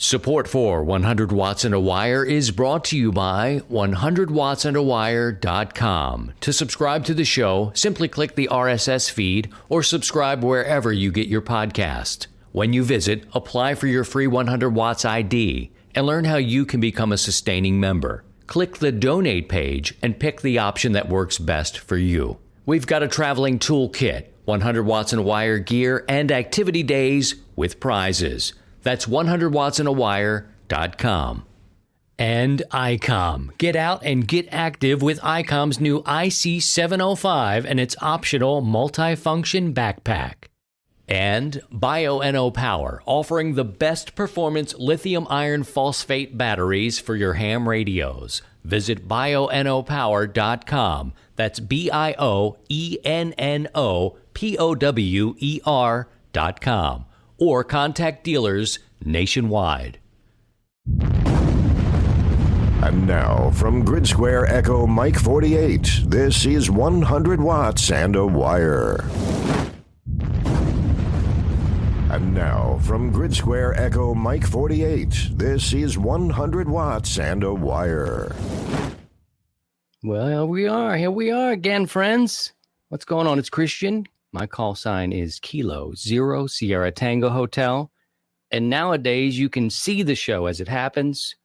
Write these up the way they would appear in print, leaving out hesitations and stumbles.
Support for 100 Watts and a Wire is brought to you by 100wattsandawire.com. To subscribe to the show, simply click the RSS feed or subscribe wherever you get your podcast. When you visit, apply for your free 100 Watts ID and learn how you can become a sustaining member. Click the donate page and pick the option that works best for you. We've got a traveling toolkit, 100 Watts and a Wire gear, and activity days with prizes. That's 100wattsandawire.com. And ICOM. Get out and get active with ICOM's new IC705 and its optional multifunction backpack. And BioNO Power, offering the best performance lithium iron phosphate batteries for your ham radios. Visit bionopower.com. That's BIOENNOPOWER.com. Or contact dealers nationwide. And now, from Grid Square Echo Mike 48, this is 100 Watts and a Wire. And now, from Grid Square Echo Mike 48, this is 100 Watts and a Wire. Well, here we are again, friends. What's going on? It's Christian. My call sign is Kilo Zero Sierra Tango Hotel. And nowadays you can see the show as it happens.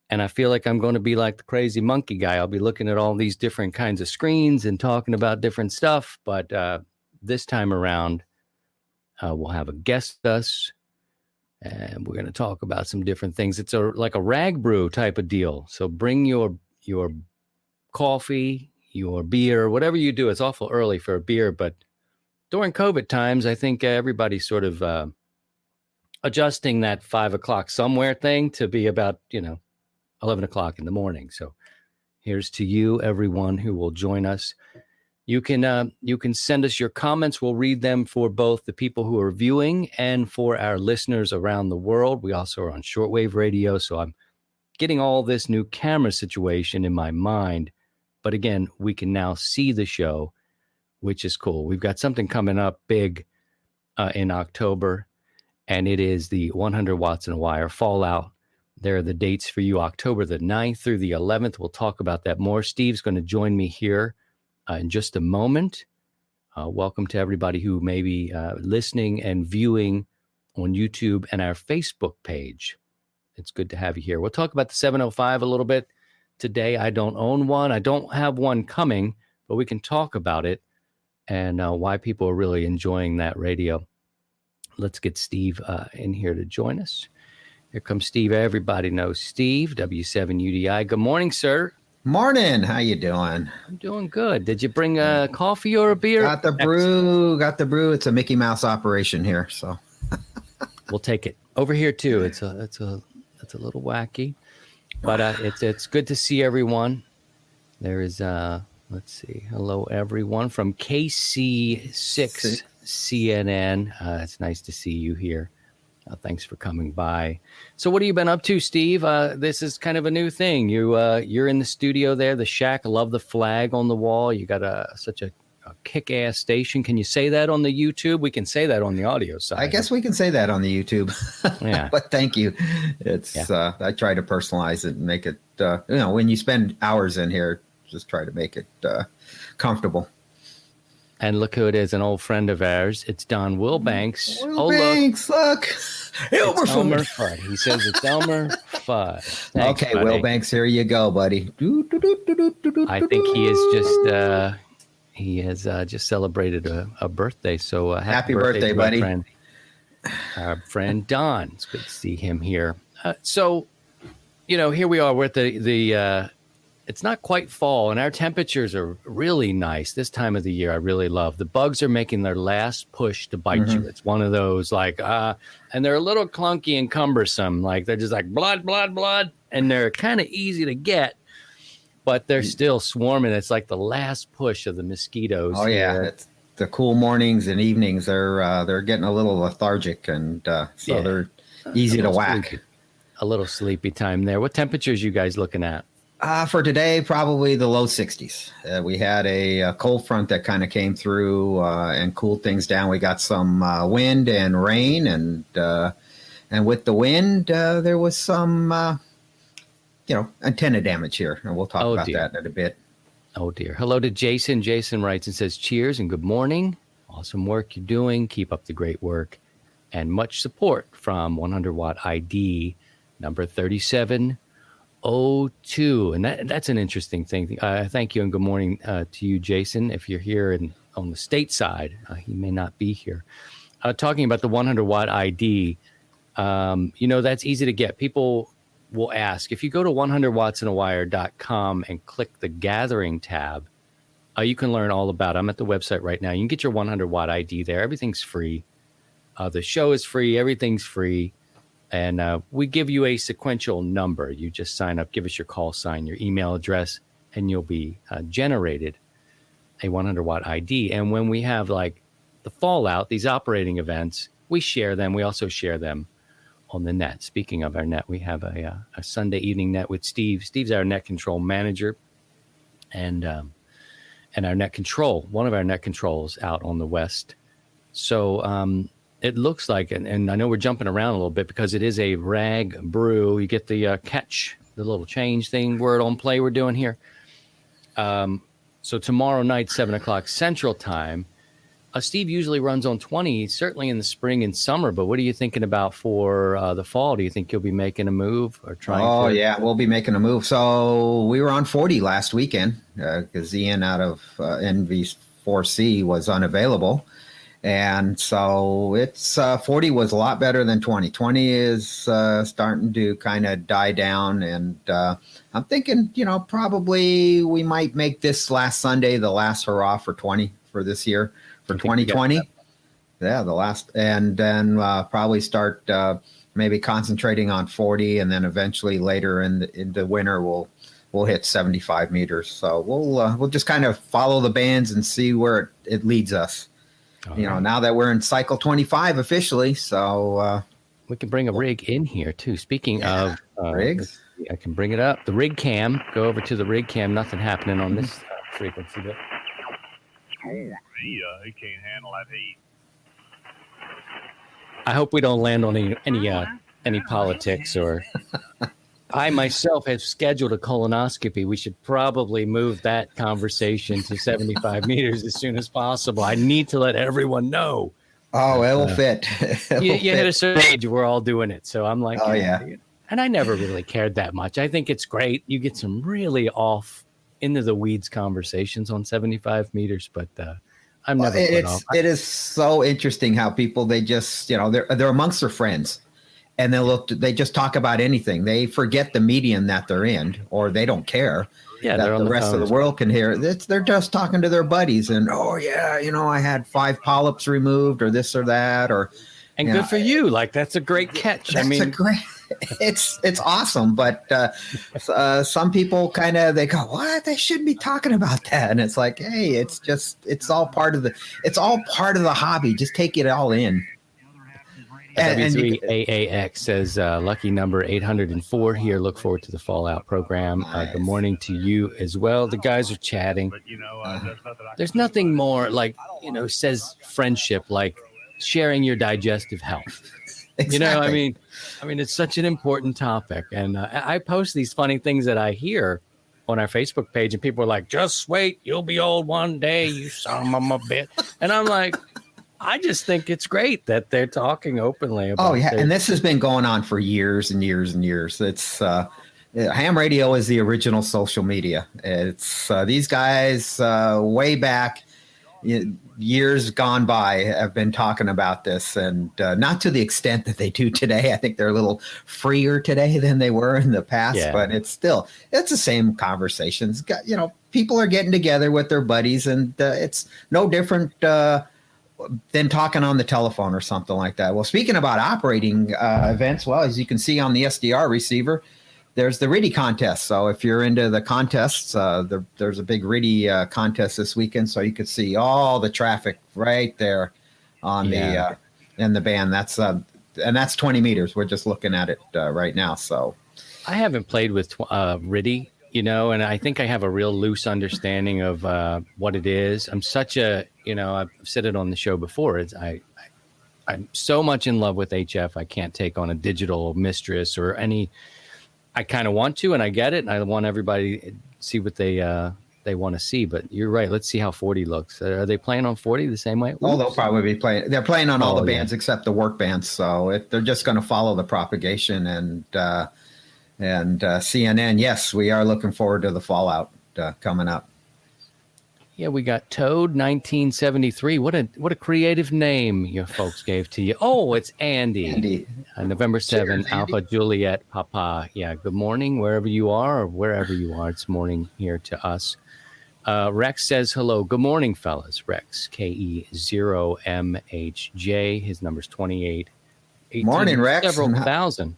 And I feel like I'm going to be like the crazy monkey guy. I'll be looking at all these different kinds of screens and talking about different stuff. But this time around, we'll have a guest with us. And we're going to talk about some different things. It's like a RagBrew type of deal. So bring your coffee, your beer, whatever you do. It's awful early for a beer, but during COVID times, I think everybody's sort of adjusting that 5 o'clock somewhere thing to be about, 11 o'clock in the morning. So here's to you, everyone who will join us. You can send us your comments. We'll read them for both the people who are viewing and for our listeners around the world. We also are on shortwave radio, so I'm getting all this new camera situation in my mind. But again, we can now see the show, which is cool. We've got something coming up big in October, and it is the 100 Watts and a Wire Fallout. There are the dates for you, October the 9th through the 11th. We'll talk about that more. Steve's going to join me here in just a moment. Welcome to everybody who may be listening and viewing on YouTube and our Facebook page. It's good to have you here. We'll talk about the 705 a little bit today. I don't own one. I don't have one coming, but we can talk about it and why people are really enjoying that radio. Let's get Steve in here to join us. Here comes Steve. Everybody knows Steve, W7UDI. Good morning, sir. Morning. How you doing? I'm doing good. Did you bring a coffee or a beer? Got the brew. It's a Mickey Mouse operation here, so we'll take it. Over here too. It's a little wacky. But it's good to see everyone. There is, let's see. Hello, everyone from KC6 CNN. It's nice to see you here. Thanks for coming by. So what have you been up to, Steve? This is kind of a new thing. You're in the studio there, the shack. I love the flag on the wall. You got such a kick-ass station. Can you say that on the YouTube? We can say that on the audio side. I guess we can say that on the YouTube. Yeah. But thank you. I try to personalize it and make it, when you spend hours in here, just try to make it comfortable. And look who it is, an old friend of ours. It's Don Wilbanks. Wilbanks, look. Elmer Fudd. He says it's Elmer Fudd. Thanks, okay, buddy. Wilbanks, here you go, buddy. I think he has just celebrated a birthday. So happy birthday, buddy. Our friend Don. It's good to see him here. So, here we are. We're at the it's not quite fall, and our temperatures are really nice this time of the year. I really love. The bugs are making their last push to bite you. It's one of those and they're a little clunky and cumbersome. Like they're just like blood, and they're kind of easy to get, but they're still swarming. It's like the last push of the mosquitoes. Oh yeah, it's the cool mornings and evenings. They're getting a little lethargic, and they're easy to whack. A little sleepy time there. What temperatures you guys looking at? For today, probably the low 60s. We had a cold front that kind of came through and cooled things down. We got some wind and rain, and And with the wind, there was some, antenna damage here. And we'll talk about that in a bit. Oh, dear. Hello to Jason. Jason writes and says, cheers and good morning. Awesome work you're doing. Keep up the great work. And much support from 100 Watt ID number 3702. And that's an interesting thing. Thank you and good morning to you, Jason. If you're here on the state side, he may not be here. Talking about the 100 Watt ID, that's easy to get. People will ask, if you go to 100wattsinawire.com and click the gathering tab, you can learn all about it. I'm at the website right now. You can get your 100 Watt ID there. Everything's free. The show is free. Everything's free. And we give you a sequential number. You just sign up, give us your call sign, your email address, and you'll be generated a 100 Watt ID. And when we have like the Fallout, these operating events, we share them. We also share them on the net. Speaking of our net, we have a Sunday evening net with Steve. Steve's our net control manager, and our net control, one of our net controls out on the west. So it looks like, and I know we're jumping around a little bit because it is a RagBrew. You get the catch, the little change thing, word on play we're doing here. So tomorrow night, 7:00 Central Time. Steve usually runs on 20, certainly in the spring and summer. But what are you thinking about for the fall? Do you think you'll be making a move or trying? Oh, yeah, we'll be making a move. So we were on 40 last weekend because Ian out of NV4C was unavailable. And so it's 40 was a lot better than 20. 20 is starting to kind of die down. And I'm thinking, probably we might make this last Sunday the last hurrah for 20 for this year, for 2020. Yeah, the last. And then probably start maybe concentrating on 40. And then eventually later in the winter, we'll hit 75 meters. So we'll just kind of follow the bands and see where it leads us. Now that we're in cycle 25 officially, so we can bring a rig in here too. Speaking of rigs, I can bring it up. The rig cam. Go over to the rig cam. Nothing happening on this frequency, but he can't handle that heat. I hope we don't land on any politics or. I myself have scheduled a colonoscopy. We should probably move that conversation to 75 meters as soon as possible. I need to let everyone know. Oh, it'll fit. You hit a certain age, we're all doing it. So I'm like, oh, yeah. And I never really cared that much. I think it's great. You get some really off into the weeds conversations on 75 meters, but I'm never put off. It is so interesting how people, they just, they're amongst their friends. And they just talk about anything. They forget the medium that they're in, or they don't care that the rest of the world can hear. They're just talking to their buddies, and I had 5 polyps removed, or this or that, and good for you. Like that's a great catch. It's awesome. But some people they go, what? They shouldn't be talking about that. And it's like, hey, it's all part of the hobby. Just take it all in. W3AAX says, lucky number 804 here. Look forward to the Fallout program. Nice. Good morning to you as well. The guys are chatting. There's nothing more says friendship, like sharing your digestive health. Exactly. I mean, it's such an important topic. And I post these funny things that I hear on our Facebook page, and people are like, just wait, you'll be old one day, you son of a bitch. And I'm like, I just think it's great that they're talking openly about it. And this has been going on for years and years and years. It's ham radio is the original social media. It's these guys way back, years gone by, have been talking about this, and not to the extent that they do today. I think they're a little freer today than they were in the past, but it's the same conversations. People are getting together with their buddies, and it's no different than talking on the telephone or something like that. Well, speaking about operating events, well, as you can see on the SDR receiver, there's the RIDI contest. So if you're into the contests, there's a big RIDI contest this weekend. So you could see all the traffic right there on in the band. That's 20 meters. We're just looking at it right now. So I haven't played with RIDI, and I think I have a real loose understanding of what it is. I'm such a, I've said it on the show before. I I'm so much in love with HF. I can't take on a digital mistress or any. I kind of want to, and I get it, and I want everybody to see what they want to see. But you're right. Let's see how 40 looks. Are they playing on 40 the same way? Oops. Oh, they'll probably be playing. They're playing on all the bands yeah. except the work bands. So they're just going to follow the propagation and CNN. Yes, we are looking forward to the Fallout coming up. Yeah, we got Toad 1973. What a creative name your folks gave to you. Oh, it's Andy. Andy. November 7, Cheers, Alpha Andy. Juliet Papa. Yeah, good morning wherever you are or wherever you are. It's morning here to us. Rex says hello. Good morning, fellas. Rex, KE0MHJ. His number's 28. 18, Morning, Rex. Several thousand.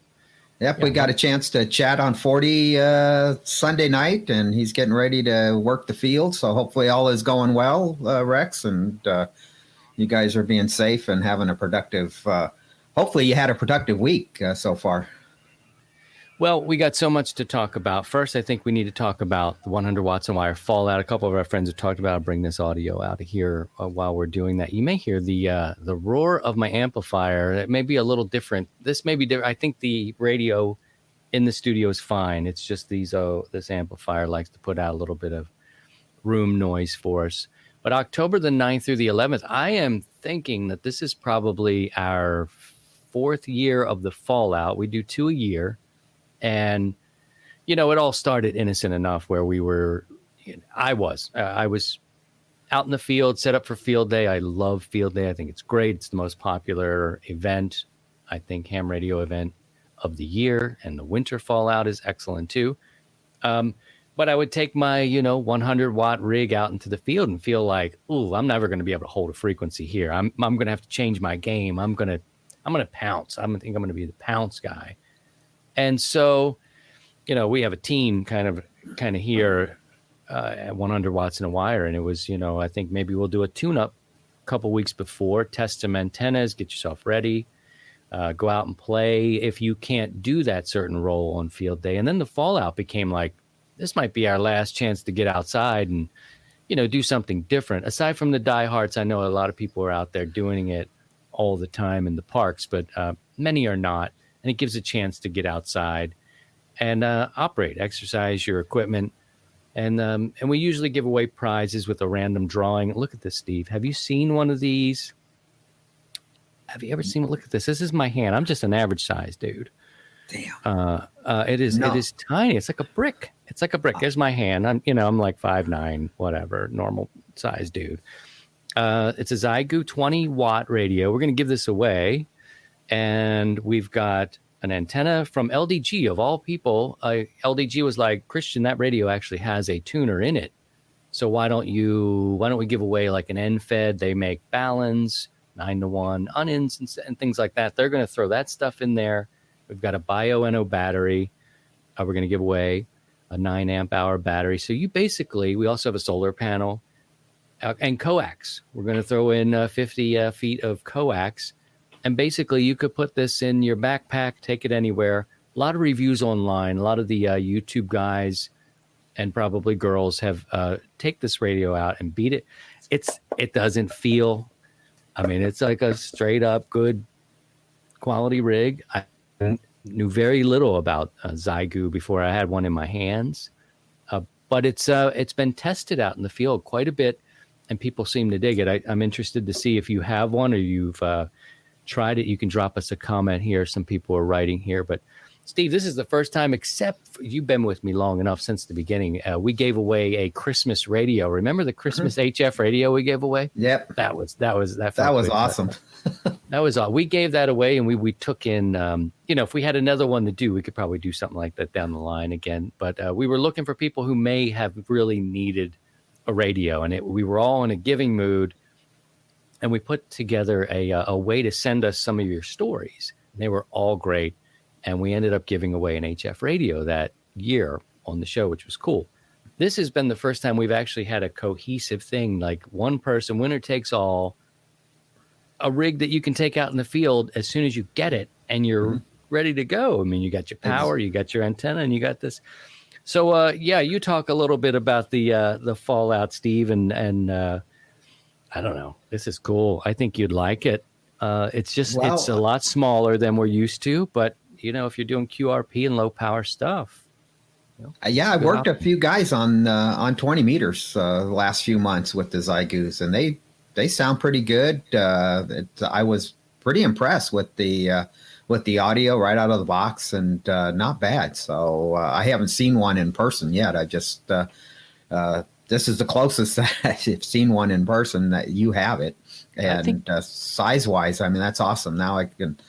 Yep, Yeah, we got a chance to chat on 40 Sunday night, and he's getting ready to work the field. So hopefully all is going well, Rex, and you guys are being safe and having a productive. Hopefully you had a productive week so far. Well, we got so much to talk about. First, I think we need to talk about the 100 watts and wire fallout. A couple of our friends have talked about. I'll bring this audio out of here while we're doing that. You may hear the roar of my amplifier. It may be a little different. This may be different. I think the radio in the studio is fine. It's just this amplifier likes to put out a little bit of room noise for us. But October the 9th through the 11th, I am thinking that this is probably our 4th year of the fallout. We do 2 a year. And, it all started innocent enough where I was out in the field, set up for field day. I love field day. I think it's great. It's the most popular event, I think, ham radio event of the year. And the winter fallout is excellent too. But I would take my, 100 watt rig out into the field and feel like, ooh, I'm never going to be able to hold a frequency here. I'm going to have to change my game. I'm going to pounce. I think I'm going to be the pounce guy. And so, we have a team kind of here at 100 watts in a wire. And it was, I think maybe we'll do a tune-up a couple weeks before, test some antennas, get yourself ready, go out and play if you can't do that certain role on field day. And then the fallout became like, this might be our last chance to get outside and, do something different. Aside from the diehards, I know a lot of people are out there doing it all the time in the parks, but many are not. And it gives a chance to get outside and operate, exercise your equipment. And we usually give away prizes with a random drawing. Look at this, Steve. Have you seen one of these? Have you ever seen? Look at this. This is my hand. I'm just an average size dude. Damn. It is tiny. It's like a brick. There's my hand. I'm like 5'9", whatever, normal size dude. It's a Zygu 20 watt radio. We're going to give this away. And we've got an antenna from LDG of all people. LDG was like, Christian, that radio actually has a tuner in it. So why don't we give away like an end-fed? They make balance, 9-to-1, onions and things like that. They're going to throw that stuff in there. We've got a Bio-NO battery. We're going to give away a 9 amp hour battery. So we also have a solar panel and coax. We're going to throw in 50 feet of coax. And basically, you could put this in your backpack, take it anywhere. A lot of reviews online. A lot of the YouTube guys and probably girls have take this radio out and beat it. It doesn't feel. I mean, it's like a straight up good quality rig. I knew very little about Zygu before I had one in my hands, but it's been tested out in the field quite a bit, and people seem to dig it. I'm interested to see if you have one or you've tried it. You can drop us a comment here. Some people are writing here, but Steve, this is the first time, except you've been with me long enough since the beginning. We gave away a Christmas radio. Remember the Christmas HF radio we gave away? Yep. That was awesome. That was all. We gave that away, and we took in. If we had another one to do, we could probably do something like that down the line again. But we were looking for people who may have really needed a radio, and we were all in a giving mood. And we put together a way to send us some of your stories. They were all great. And we ended up giving away an HF radio that year on the show, which was cool. This has been the first time we've actually had a cohesive thing, like one person, winner takes all, a rig that you can take out in the field as soon as you get it and you're ready to go. I mean, you got your power, you got your antenna, and you got this. So, you talk a little bit about the fallout, Steve, and I don't know. This is cool. I think you'd like it. It's just Well, it's a lot smaller than we're used to. But if you're doing QRP and low power stuff, yeah, I worked a few guys on 20 meters the last few months with the Zygoos, and they sound pretty good. I was pretty impressed with the audio right out of the box, and not bad. So I haven't seen one in person yet. I just this is the closest that I've seen one in person that you have it, and size wise, I mean that's awesome. Now I can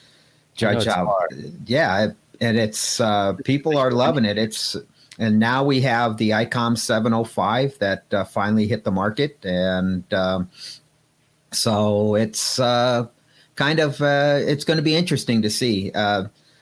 judge how. Yeah, and it's people are loving it. And now we have the ICOM 705 that finally hit the market, and so it's kind of it's going to be interesting to see.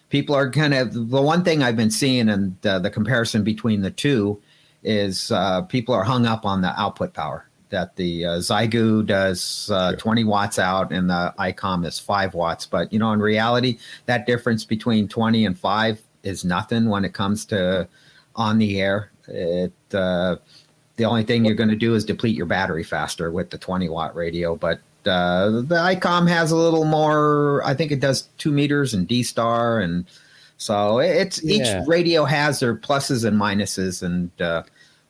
People are the one thing I've been seeing, and the comparison between the two is people are hung up on the output power. That the Zygu does 20 watts out, and the ICOM is 5 watts. But in reality, that difference between 20 and 5 is nothing when it comes to on the air. The only thing you're going to do is deplete your battery faster with the 20 watt radio, but the ICOM has a little more. I think it does 2 meters and D star, and so each radio has their pluses and minuses, and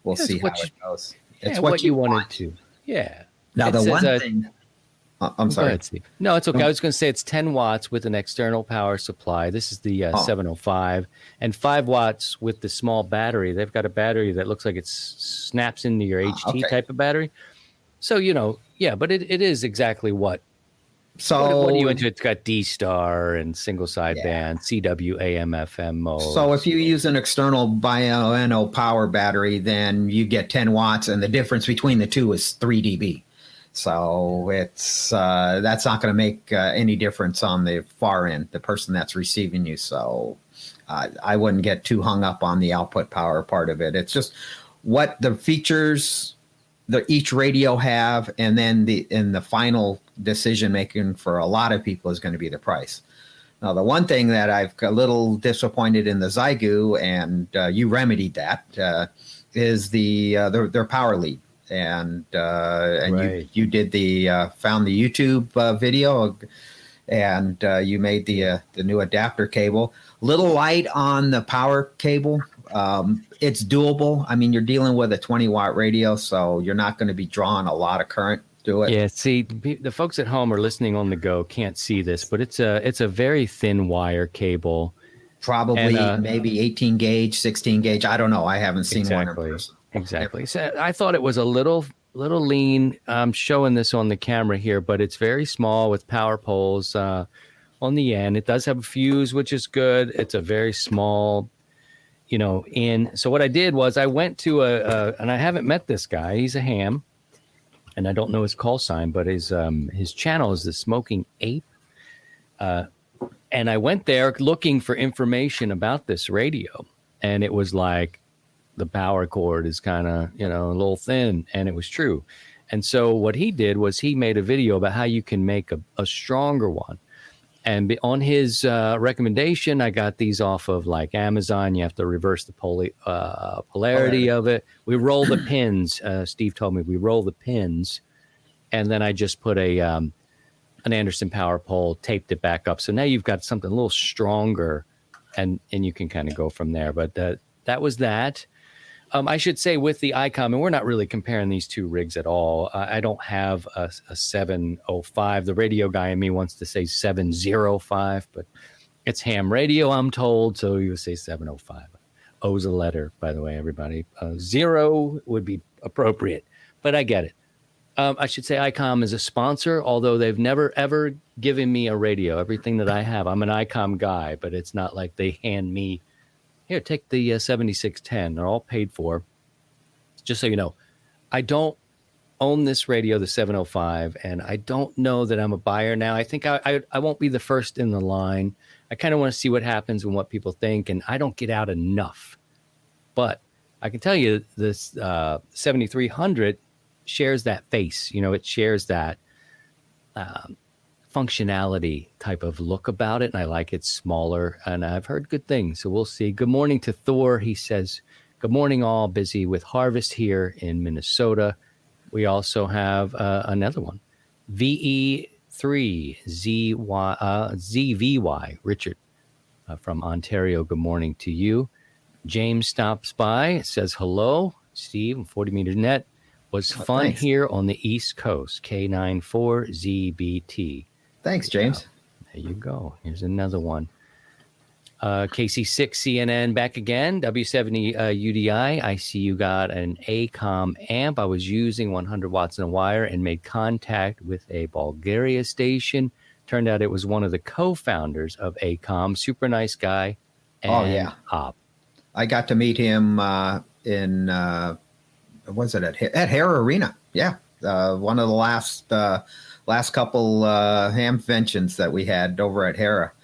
we'll see how it goes. It's what you wanted to. Yeah. Now the one thing. I'm sorry. Ahead, Steve. No, it's okay. I was going to say it's 10 watts with an external power supply. This is the 705, and 5 watts with the small battery. They've got a battery that looks like it snaps into your HT type of battery. So, but it is exactly what. So what do you into? It's got D star and single side band, CW, AM, FM mode. So if you use an external Bioenno power battery, then you get 10 watts, and the difference between the two is 3 dB. So it's that's not going to make any difference on the far end, the person that's receiving you. So I wouldn't get too hung up on the output power part of it. It's just what the features each radio have, and then the final decision making for a lot of people is going to be the price. Now, the one thing that I've a little disappointed in the Zygu, and you remedied that, is their power lead. And you did found the YouTube video, and you made the new adapter cable. Little light on the power cable. It's doable. I mean, you're dealing with a 20 watt radio, so you're not going to be drawing a lot of current through it. Yeah. See, the folks at home or listening on the go can't see this, but it's a very thin wire cable. Probably maybe 18 gauge, 16 gauge. I don't know. I haven't seen one in person. Exactly. So I thought it was a little lean. I'm showing this on the camera here, but it's very small with power poles on the end. It does have a fuse, which is good. It's a very small, in. So what I did was I went to and I haven't met this guy. He's a ham, and I don't know his call sign, but his channel is the Smoking Ape. And I went there looking for information about this radio, and it was like, the power cord is kind of, a little thin, and it was true. And so what he did was he made a video about how you can make a stronger one. And on his recommendation, I got these off of like Amazon. You have to reverse the polarity of it. We roll the pins. Steve told me we roll the pins, and then I just put an Anderson power pole, taped it back up. So now you've got something a little stronger, and you can kind of go from there. But that was that. I should say with the ICOM, and we're not really comparing these two rigs at all. I don't have a 705. The radio guy in me wants to say 705, but it's ham radio, I'm told, so you say 705. O's a letter, by the way, everybody. 0 would be appropriate, but I get it. I should say ICOM is a sponsor, although they've never, ever given me a radio. Everything that I have, I'm an ICOM guy, but it's not like they hand me, here, take the 7610. They're all paid for. Just so you know, I don't own this radio, the 705, and I don't know that I'm a buyer now. I think I won't be the first in the line. I kind of want to see what happens and what people think, and I don't get out enough. But I can tell you this 7300 shares that face. It shares that functionality type of look about it, and I like it smaller, and I've heard good things, so we'll see. Good morning to Thor. He says, good morning, all. Busy with harvest here in Minnesota. We also have another one, VE ZVY, Richard from Ontario. Good morning to you. James stops by, says hello. Steve, 40 Meters Net. Was fun thanks. here on the East Coast. K94ZBT. Thanks, James. There you go. Here's another one. KC6 CNN back again. W70 UDI. I see you got an ACOM amp. I was using 100 watts in a wire and made contact with a Bulgaria station. Turned out it was one of the co-founders of ACOM. Super nice guy. And Op. I got to meet him in was it at Hare Arena? Yeah, one of the last couple ham conventions that we had over at Hare,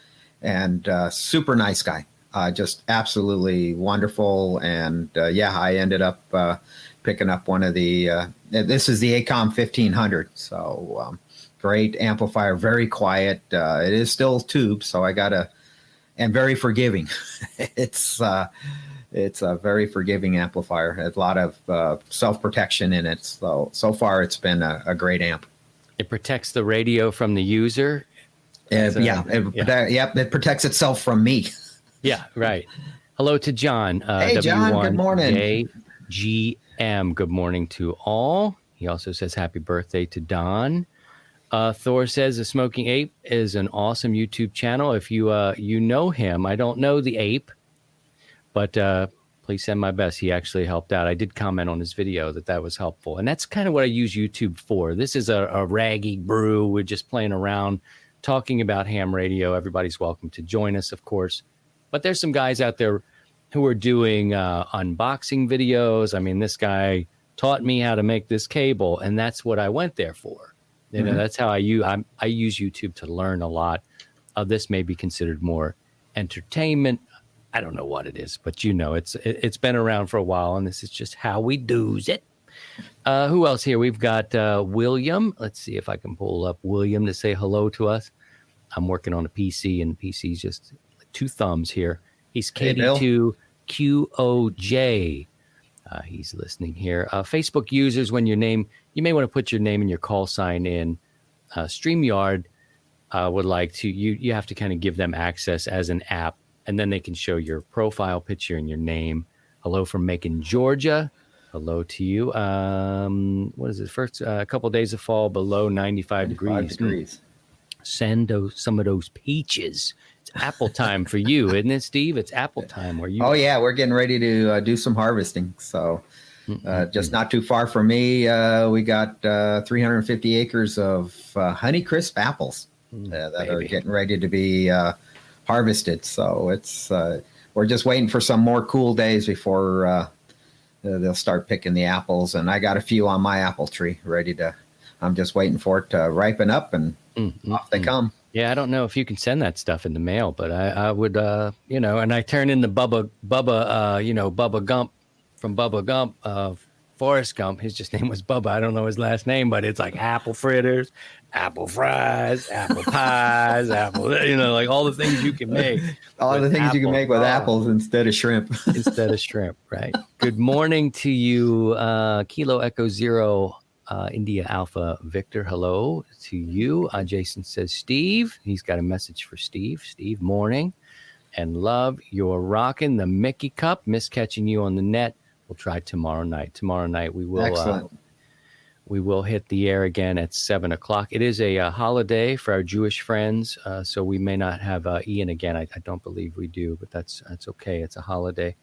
and super nice guy, just absolutely wonderful. And I ended up picking up one of the. This is the ACOM 1500, so great amplifier, very quiet. It is still tube, so and very forgiving. It's a very forgiving amplifier. A lot of self-protection in it. So far, it's been a great amp. It protects the radio from the user. It protects itself from me. Yeah, right. Hello to John. Hey, John, good morning. JGM, good morning to all. He also says happy birthday to Don. Thor says the Smoking Ape is an awesome YouTube channel. If you know him, I don't know the ape, but please send my best. He actually helped out. I did comment on his video that was helpful. And that's kind of what I use YouTube for. This is a RagBrew. We're just playing around, talking about ham radio. Everybody's welcome to join us, of course. But there's some guys out there who are doing unboxing videos. I mean, this guy taught me how to make this cable, and that's what I went there for. You know, that's how I use YouTube to learn a lot. This may be considered more entertainment. I don't know what it is, but it's been around for a while, and this is just how we do it. Who else here? We've got William. Let's see if I can pull up William to say hello to us. I'm working on a PC, and the PC's just two thumbs here. He's KD2QOJ. He's listening here. Facebook users, when you may want to put your name and your call sign in. StreamYard would like to, you have to kind of give them access as an app, and then they can show your profile picture and your name. Hello from Macon, Georgia. Hello to you. What is it? First couple of days of fall below 95 degrees. Send some of those peaches. It's apple time for you, isn't it, Steve? It's apple time. Where you? Oh yeah, we're getting ready to do some harvesting. So just not too far from me, we got 350 acres of Honeycrisp apples that are getting ready to be harvested. So it's we're just waiting for some more cool days before they'll start picking the apples. And I got a few on my apple tree ready to. I'm just waiting for it to ripen up, and off they come. Yeah, I don't know if you can send that stuff in the mail, but I would, and I turn in the Bubba Gump from Bubba Gump, Forrest Gump. His name was Bubba. I don't know his last name, but it's like apple fritters, apple fries, apple pies, apple, like all the things you can make. All the things you can make with apples instead of shrimp. Right. Good morning to you, Kilo Echo Zero. India Alpha Victor, hello to you. Jason says, Steve, he's got a message for Steve. Steve, morning and love. You're rocking the Mickey Cup. Miss catching you on the net. We'll try tomorrow night. Tomorrow night we will hit the air again at 7:00. It is a holiday for our Jewish friends, so we may not have Ian again. I don't believe we do, but that's okay. It's a holiday.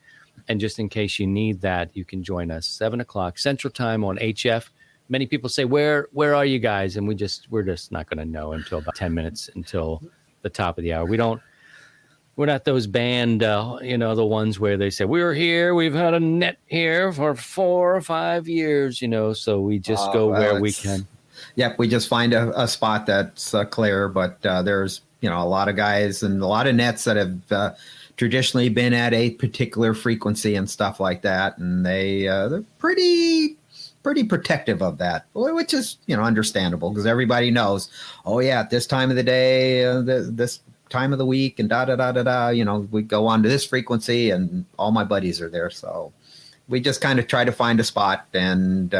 And just in case you need that, you can join us 7:00 Central Time on HF. Many people say, where are you guys? And we're just not going to know until about 10 minutes until the top of the hour. We're not those band, the ones where they say, we're here. We've had a net here for 4 or 5 years, so we just go where we can. Yep. We just find a spot that's clear, but there's, a lot of guys and a lot of nets that have traditionally been at a particular frequency and stuff like that. And they're pretty protective of that, which is, understandable because everybody knows, at this time of the day, this time of the week and we go on to this frequency and all my buddies are there. So we just kind of try to find a spot and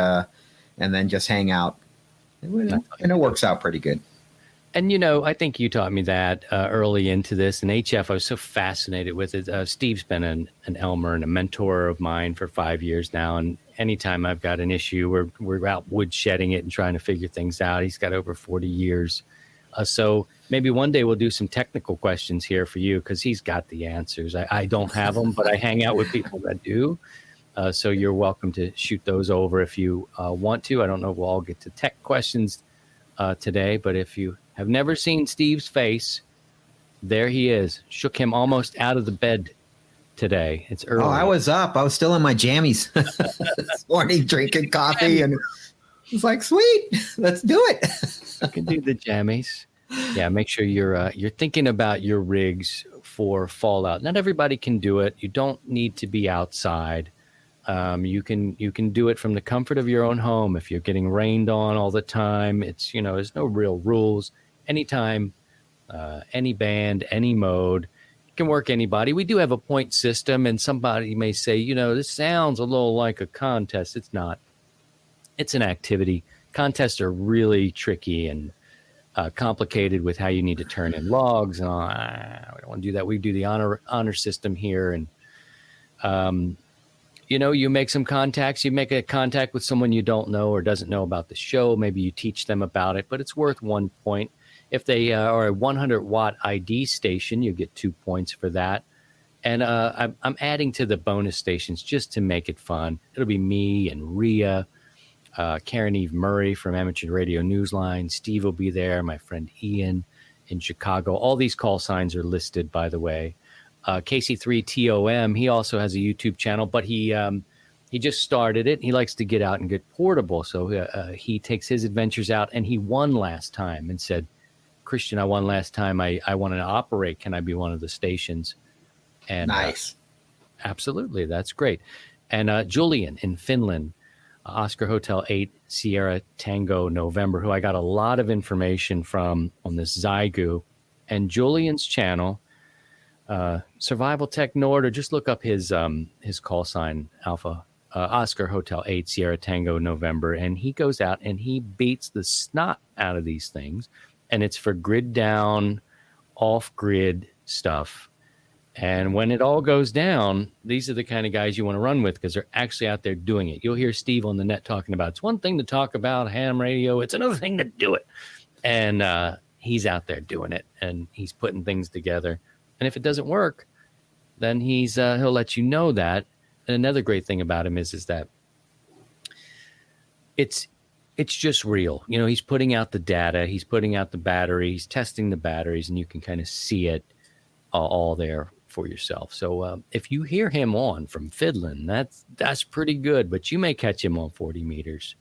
then just hang out. And it works out pretty good. And, I think you taught me that early into this. And HF, I was so fascinated with it. Steve's been an Elmer and a mentor of mine for 5 years now. And anytime I've got an issue, we're out woodshedding it and trying to figure things out. He's got over 40 years. So maybe one day we'll do some technical questions here for you because he's got the answers. I don't have them, but I hang out with people that do. So you're welcome to shoot those over if you want to. I don't know if we'll all get to tech questions today, but if you have never seen Steve's face, there he is. Shook him almost out of the bed today. It's early. Oh, I was up. I was still in my jammies this morning drinking coffee, and it's like, sweet, let's do it. You can do the jammies. Yeah, make sure you're thinking about your rigs for fallout. Not everybody can do it. You don't need to be outside. You can do it from the comfort of your own home. If you're getting rained on all the time, it's there's no real rules. Anytime, any band, any mode, it can work anybody. We do have a point system, and somebody may say, this sounds a little like a contest. It's not. It's an activity. Contests are really tricky and complicated with how you need to turn in logs. And we don't want to do that. We do the honor system here, and you make some contacts. You make a contact with someone you don't know or doesn't know about the show. Maybe you teach them about it, but it's worth 1 point. If they are a 100-watt ID station, you get 2 points for that. And I'm adding to the bonus stations just to make it fun. It'll be me and Rhea, Karen Eve Murray from Amateur Radio Newsline. Steve will be there, my friend Ian in Chicago. All these call signs are listed, by the way. KC3TOM, he also has a YouTube channel, but he just started it. He likes to get out and get portable, so he takes his adventures out, and he won last time and said, Christian, I won last time. I want to operate. Can I be one of the stations? And nice. Absolutely. That's great. And Julian in Finland, Oscar Hotel 8, Sierra Tango November, who I got a lot of information from on this Zygu. And Julian's channel, Survival Tech Nord, or just look up his call sign, Alpha Oscar Hotel 8, Sierra Tango November. And he goes out and he beats the snot out of these things. And it's for grid down, off-grid stuff. And when it all goes down, these are the kind of guys you want to run with because they're actually out there doing it. You'll hear Steve on the net talking about, it's one thing to talk about ham radio. It's another thing to do it. And he's out there doing it, and he's putting things together. And if it doesn't work, then he'll let you know that. And another great thing about him is that it's just real. He's putting out the data, he's putting out the battery, he's testing the batteries, and you can kind of see it all there for yourself. So if you hear him on from Finland, that's pretty good, but you may catch him on 40 meters.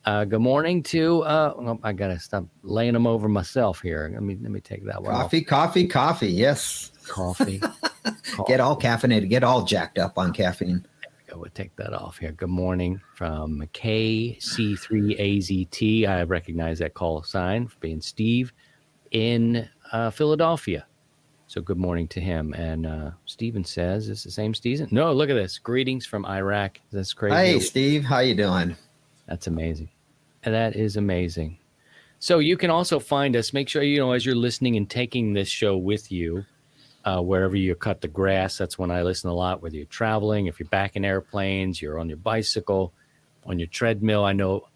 Good morning to I gotta stop laying them over myself here. Let me take that one Coffee, off. coffee. Yes. Coffee. Get all caffeinated, get all jacked up on caffeine. We'll take that off here. Good morning from KC3AZT. I recognize that call sign for being Steve in Philadelphia. So good morning to him. And Steven says, is the same Steven? No, look at this. Greetings from Iraq. That's crazy. Hey, Steve. How you doing? That's amazing. And that is amazing. So you can also find us. Make sure, as you're listening and taking this show with you, wherever you cut the grass. That's when I listen a lot, whether you're traveling, if you're back in airplanes, you're on your bicycle, on your treadmill. I know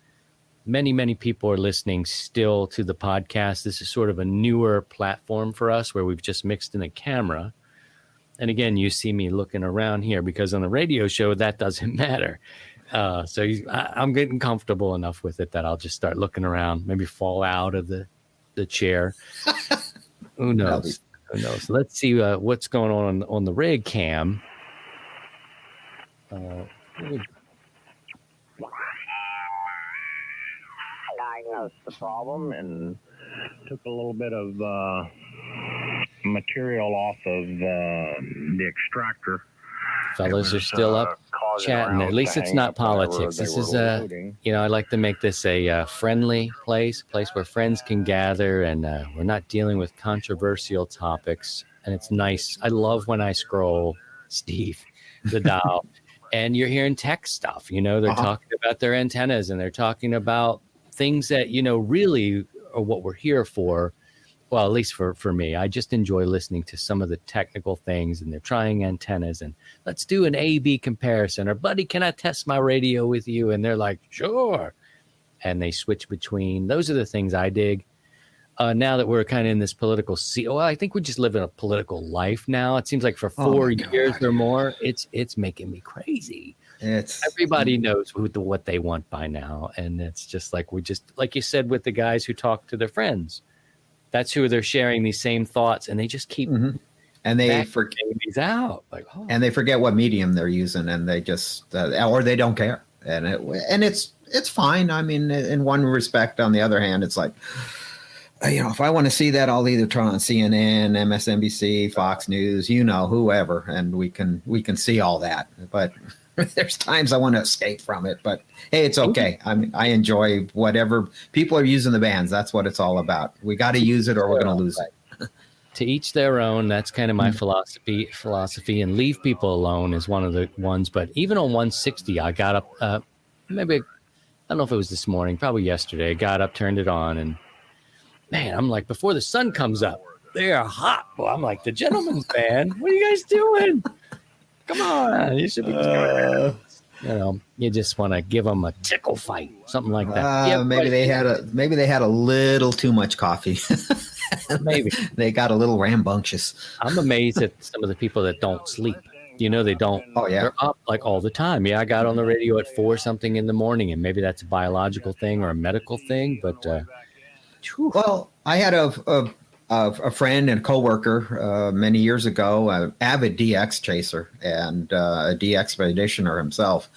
many, many people are listening still to the podcast. This is sort of a newer platform for us where we've just mixed in a camera. And again, you see me looking around here because on the radio show, that doesn't matter. So I'm getting comfortable enough with it that I'll just start looking around, maybe fall out of the chair. Who knows? Who knows? Let's see what's going on the rig cam. Diagnosed the problem and took a little bit of material off of the extractor. Fellas are still up chatting. At least it's not politics. This is I like to make this a friendly place where friends can gather, and we're not dealing with controversial topics. And it's nice. I love when I scroll, Steve, the dial, and you're hearing tech stuff. They're talking about their antennas, and they're talking about things that really are what we're here for. well, at least for me, I just enjoy listening to some of the technical things, and they're trying antennas, and let's do an A/B comparison, or buddy, can I test my radio with you? And they're like, sure. And they switch between. Those are the things I dig. Now that we're kind of in this political well, I think we just live in a political life now. It seems like for 4 years or more, it's making me crazy. Everybody knows what they want by now. And it's just like, like you said, with the guys who talk to their friends, that's who they're sharing these same thoughts, and they just keep and they forget these out, like, and they forget what medium they're using, and they just or they don't care, and it's fine. I mean, in one respect, on the other hand, it's like, if I want to see that, I'll either turn on CNN, MSNBC, Fox News, whoever, and we can see all that. But there's times I want to escape from it, but hey, it's okay. I enjoy whatever people are using the bands. That's what it's all about. We got to use it or we're going to lose it. To each their own. That's kind of my philosophy, and leave people alone is one of the ones. But even on 160, I got up, maybe, I don't know if it was this morning, probably yesterday. I got up, turned it on, and man, I'm like, before the sun comes up, they are hot. Well, I'm like, the gentleman's band. What are you guys doing? Come on, you should be. You just want to give them a tickle fight, something like that. Maybe they had a little too much coffee. Maybe they got a little rambunctious. I'm amazed at some of the people that don't sleep. They don't. Oh yeah, they're up like all the time. Yeah, I got on the radio at 4 something in the morning, and maybe that's a biological thing or a medical thing. But well, I had a friend and coworker many years ago, an avid DX chaser and a DX expeditioner himself.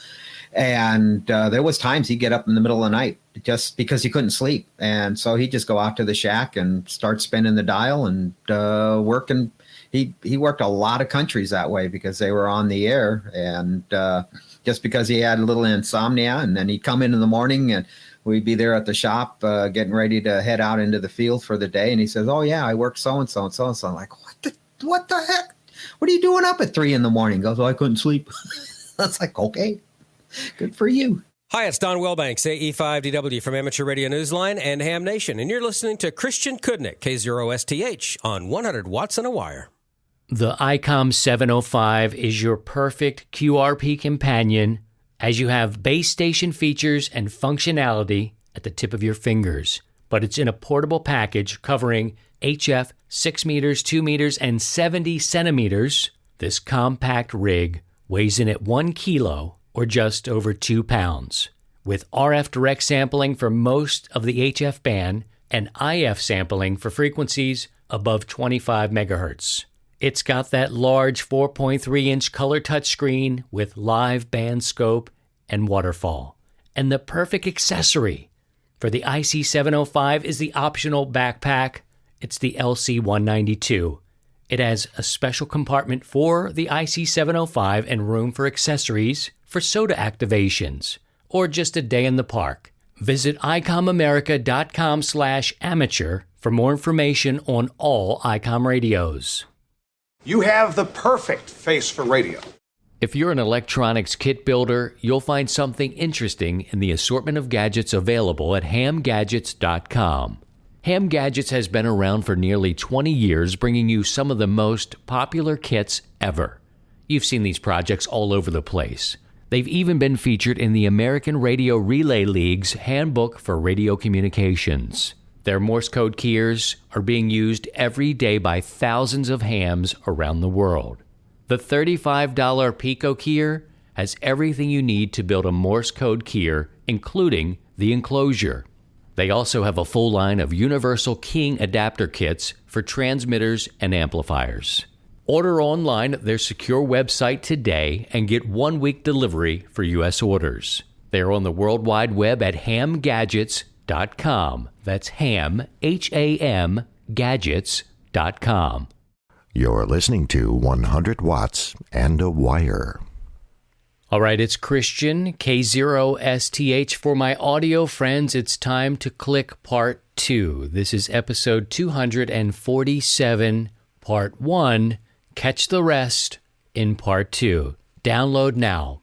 And there was times he'd get up in the middle of the night just because he couldn't sleep. And so he'd just go out to the shack and start spinning the dial and working. He worked a lot of countries that way because they were on the air. And just because he had a little insomnia, and then he'd come in the morning and we'd be there at the shop getting ready to head out into the field for the day. And he says, oh, yeah, I worked so-and-so and so-and-so. I'm like, what the heck? What are you doing up at 3 a.m? He goes, oh, I couldn't sleep. That's like, okay, good for you. Hi, it's Don Welbanks, AE5DW from Amateur Radio Newsline and Ham Nation. And you're listening to Christian Kudnick, K0STH, on 100 Watts on a Wire. The ICOM 705 is your perfect QRP companion, as you have base station features and functionality at the tip of your fingers. But it's in a portable package covering HF 6 meters, 2 meters, and 70 centimeters. This compact rig weighs in at 1 kilo, or just over 2 pounds, with RF direct sampling for most of the HF band and IF sampling for frequencies above 25 megahertz. It's got that large 4.3-inch color touchscreen with live band scope and waterfall. And the perfect accessory for the IC705 is the optional backpack. It's the LC192. It has a special compartment for the IC705 and room for accessories for soda activations or just a day in the park. Visit icomamerica.com/amateur for more information on all ICOM radios. You have the perfect face for radio. If you're an electronics kit builder, you'll find something interesting in the assortment of gadgets available at hamgadgets.com. Ham Gadgets has been around for nearly 20 years, bringing you some of the most popular kits ever. You've seen these projects all over the place. They've even been featured in the American Radio Relay League's Handbook for Radio Communications. Their Morse code keyers are being used every day by thousands of hams around the world. The $35 Pico keyer has everything you need to build a Morse code keyer, including the enclosure. They also have a full line of universal keying adapter kits for transmitters and amplifiers. Order online at their secure website today and get 1-week delivery for U.S. orders. They are on the World Wide Web at hamgadgets.com. That's ham, H-A-M, gadgets.com. You're listening to 100 Watts and a Wire. All right, it's Christian, K0STH. For my audio friends, it's time to click Part 2. This is episode 247, Part 1. Catch the rest in Part 2. Download now.